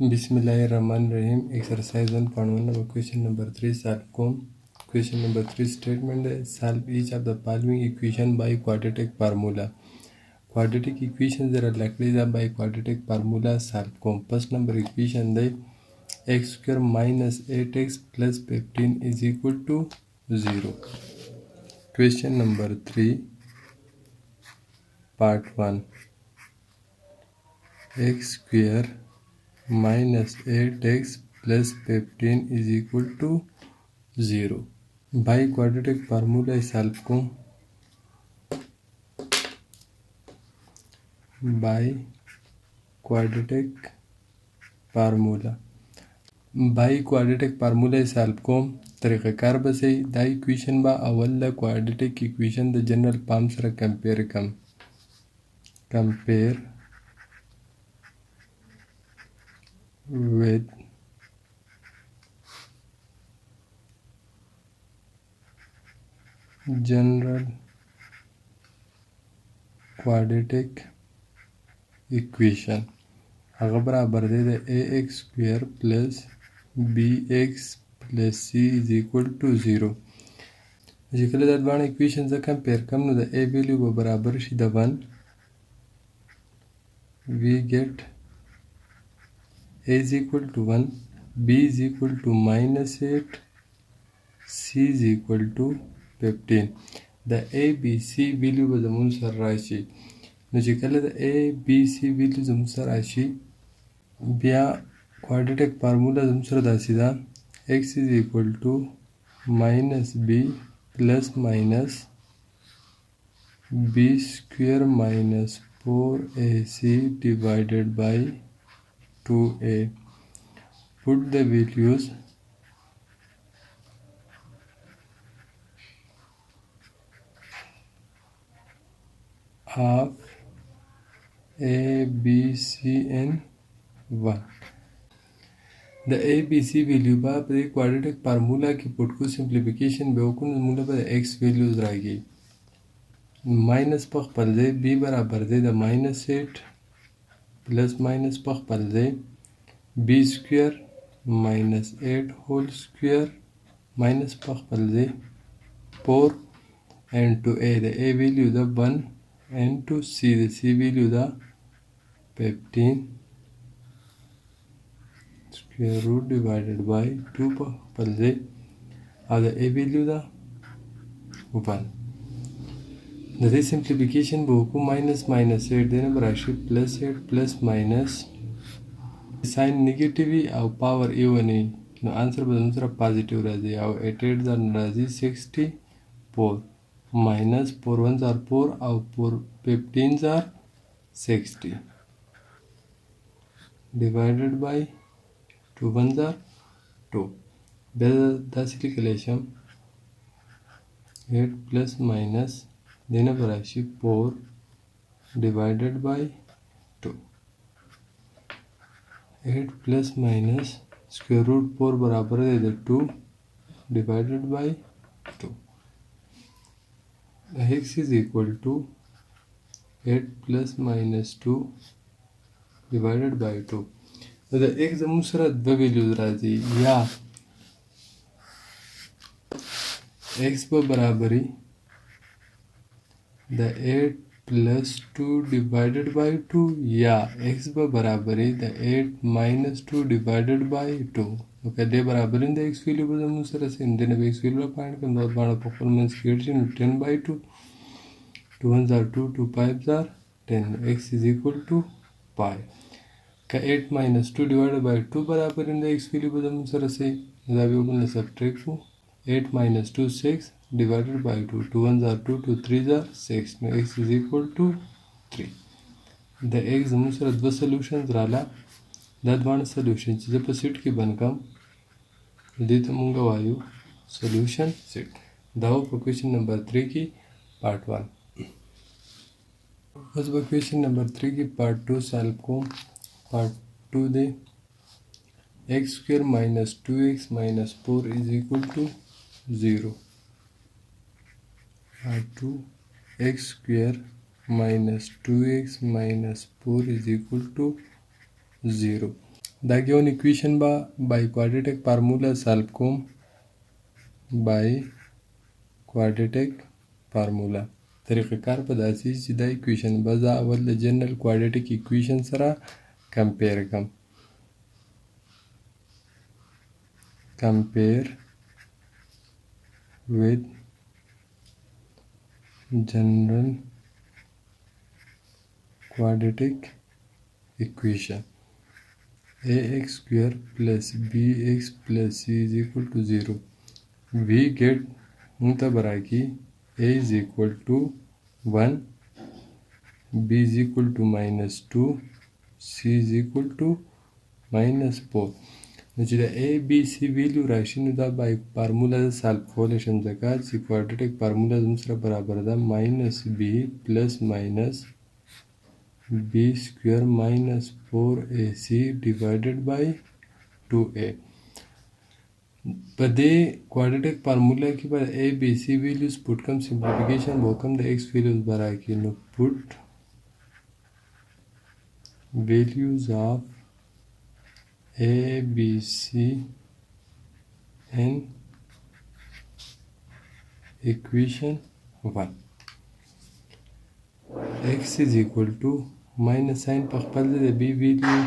Bismillahirrahmanirrahim. Exercise 1.1 number question number 3 solve com. Question number 3 statement is solve each of the following equation by quadratic formula. Quadratic equations that are likely by quadratic formula solve com. First number equation is x square minus 8x plus 15 is equal to 0. Question number 3 part 1 x square minus 8x plus 15 is equal to 0. By quadratic formula solve को by quadratic formula solve को तरीक़ाकार बस है दा equation बा अवल दा quadratic equation the general form sir compare with general quadratic equation अगर बराबर दे ax square plus bx plus c is equal to 0. जिकले दा बाण इक्वेशन से compare come know the a value बराबर she the 1 we get a is equal to 1, b is equal to minus 8, c is equal to 15. The a, b, c value was the munsar rashi. Nujikala the a, b, c value the munsar rashi. Bia quadratic formula the munsar dasida. X is equal to minus b plus minus b square minus 4ac divided by 2a. Put the values of a, b, c and 1. The a, b, c value बा पर quadratic formula की put को simplification बेवकून मूला पर x values रहेगी minus पख पर दे b बराबर दे the minus 8 plus minus पख पर दे b square minus 8 whole square minus पख पर दे 4 and to a the a value the 1 and to c the c value the 15 square root divided by 2 पर दे और the a value the 1. The simplification book minus minus 8 then bracket plus 8 plus minus sign negative or power even no answer but positive razi or 8 8 are razi 64 minus 4 1s are 4 or 4 15s are 60 divided by 2 1s are 2. That's the calculation 8 plus minus then a bracket 4 divided by 2. 8 plus minus square root 4 बराबर है 2 divided by 2. X is equal to 8 plus minus 2 divided by 2. तो the x मुसरा दो values राजी या x बराबर ही the 8 plus 2 divided by 2 yeah x बराबर है the 8 minus 2 divided by 2 okay दे बराबर है the x value बस हम उसे रसे इन देने x value फाइंड करना और बाणा performance creation 10 by 2 2 1s are 2 2 5s are 10 x is equal to 5 का 8 minus 2 divided by 2 बराबर है the x value बस हम उसे रसे ज़ा भी ओपन सब्ट्रैक्ट को 8 minus 2 6 divided by 2 2 1s are 2 2 3s are 6 now x is equal to 3. The x मुसरा दो solutions राला that one solution चीज़ पर सेट की बनकम दित मुंगा वायु solution set दाव पर question number 3 की part 1 बस पर question number 3 की part 2 solve को part 2 they x square minus 2x minus 4 is equal to 0. Part 2 x square minus 2x minus 4 is equal to 0. دا given equation به by quadratic formula solve کوم by quadratic formula طریقه کار په داسې چې دا equation به زه اول د general quadratic equation سره compare کوم compare with general quadratic equation ax square plus bx plus c is equal to 0 we get mutabaraki a is equal to 1 b is equal to minus 2 c is equal to minus 4 نو چې د a b c ویلیو راشي نو دا بای فارمولا سالف کولی شم ځکه چې کوادریټک فارمولا زموږ سره برابر ده ماینس b پلس ماینس b square minus 4ac divided by 2a په دې کوادریټک فارمولا کې به a b c ویلیوز پټ کم سمپلیفیکیشن به وکم د x ویلیوز به راکړي نو پټ values of a b c in equation 1 x is equal to minus sign په خپل د b value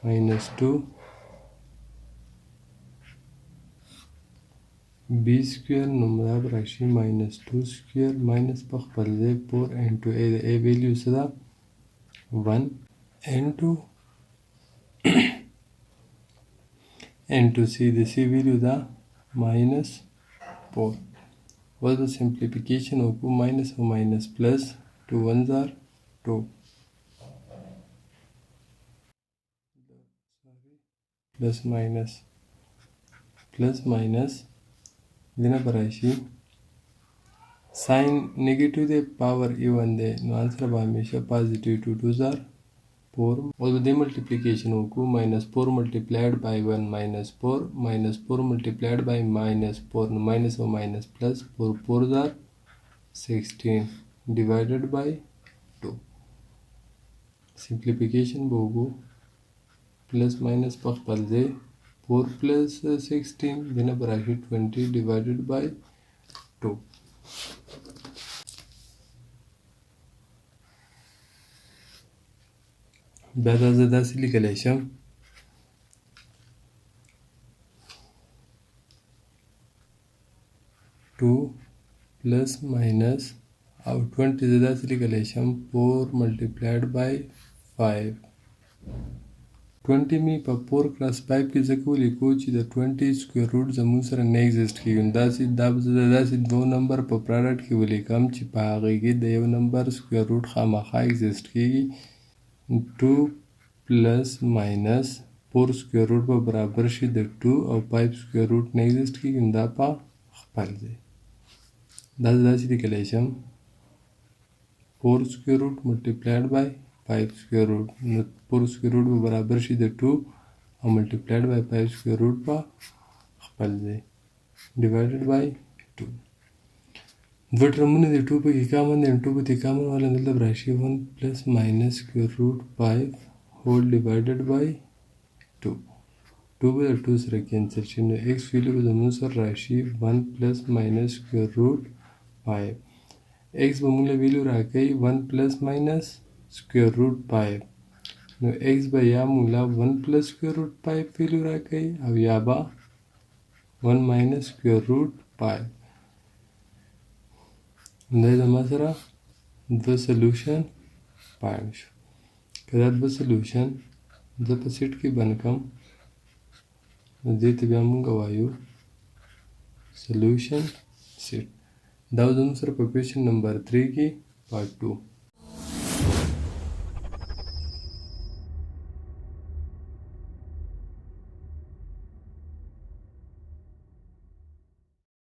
minus 2 b square نو مراد راشي minus 2 square minus په خپل د 4 into a د a value څه ده 1 into c the c value da minus 4 was the simplification of minus or minus plus 2 ones are 2 plus minus then barashi sign negative the power even the no answer by hamisha positive 2 2s are 4 और the multiplication को minus 4 multiplied by 1 minus 4 multiplied by minus 4 minus or minus plus 4 4s are 16 divided by 2 simplification bogo plus minus पर पल दे 4 plus 16 then bracket 20 divided by 2 بعد از داسې لیکلی شم 2 plus minus او 20 زه داسې لیکلی شم 4 multiplied by 5 20 می په 4 کلاس 5 کې ځکه ولیکو چې د 20 سکویر روټ زموږ سره نه ایگزیسټ کېږي نو داسې دوه نمبر په پراډکټ کې ولیکم چې په هغې کې د یو نمبر سکویر روټ خامخا ایگزیسټ کېږي 2 plus minus 4 square root به برابر شي د 2 او 5 square root نه ایگزیسټ کېږي نو دا په خپل ځای دا داسې لیکلی شم 4 square root multiplied by 5 square root نو 4 square root به برابر شي د 2 او multiplied by 5 square root په خپل ځای divided by 2 دو ټرمونه د 2 پکې کامن دي 2 پکې کامن والا دلته به راشي 1 plus minus square root 5 whole divided by 2 2 به د 2 سره کینسل شي نو x ویلیو به زموږ سره راشي 1 plus minus square root 5 x به موږ له ویلیو راکوي 1 plus minus square root 5 نو x به یا موږ له 1 plus square root 5 ویلیو راکوي او یا به 1 minus square root 5 دا زما سره دو سلوشن پایم شو که دا دو سلوشن زه په سیټ کې بند کړم نو دې ته بیا موږ وایو سلوشن سیټ دا زموږ سره په کوېشن نمبر 3 کې پارت 2